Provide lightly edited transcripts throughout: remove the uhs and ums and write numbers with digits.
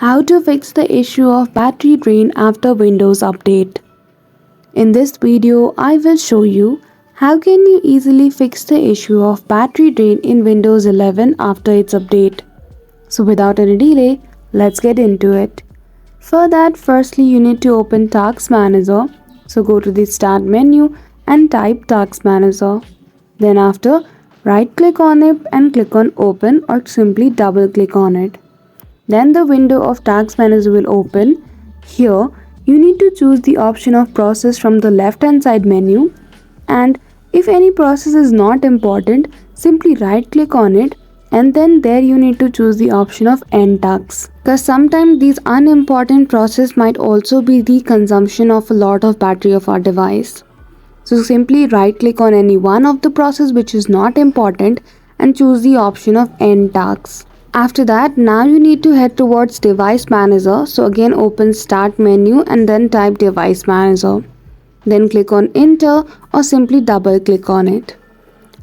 How to fix the issue of battery drain after Windows update. In this video, I will show you how can you easily fix the issue of battery drain in Windows 11 after its update. So without any delay, let's get into it. For that, firstly you need to open Task Manager. So go to the Start menu and type Task Manager. Then after, right click on it and click on Open or simply double click on it. Then the window of Task Manager will open. Here, you need to choose the option of process from the left hand side menu, and if any process is not important, simply right click on it and then there you need to choose the option of end tasks, because sometimes these unimportant process might also be the consumption of a lot of battery of our device. So simply right click on any one of the process which is not important and choose the option of end tasks. After that, now you need to head towards Device Manager. So again open Start menu and then type Device Manager. Then click on Enter or simply double click on it.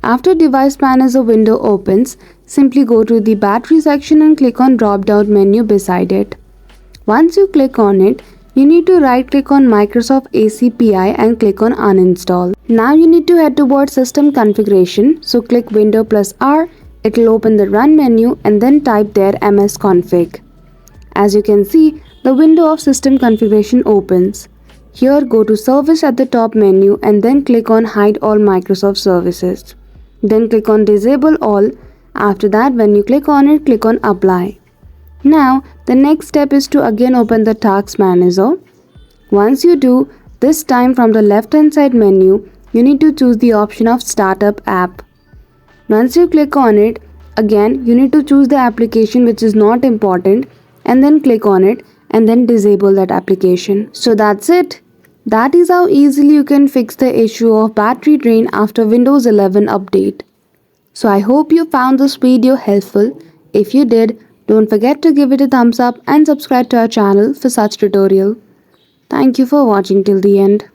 After Device Manager window opens, simply go to the battery section and click on drop down menu beside it. Once you click on it, you need to right click on Microsoft ACPI and click on Uninstall. Now you need to head towards System Configuration. So click Window plus R. It will open the Run menu and then type there msconfig. As you can see, the window of System Configuration opens. Here go to Service at the top menu and then click on Hide all Microsoft services. Then click on Disable all. After that, when you click on it, click on Apply. Now, the next step is to again open the Task Manager. Once you do, this time from the left hand side menu, you need to choose the option of Startup App. Once you click on it, again you need to choose the application which is not important and then click on it and then disable that application. So that's it. That is how easily you can fix the issue of battery drain after Windows 11 update. So I hope you found this video helpful. If you did, don't forget to give it a thumbs up and subscribe to our channel for such tutorial. Thank you for watching till the end.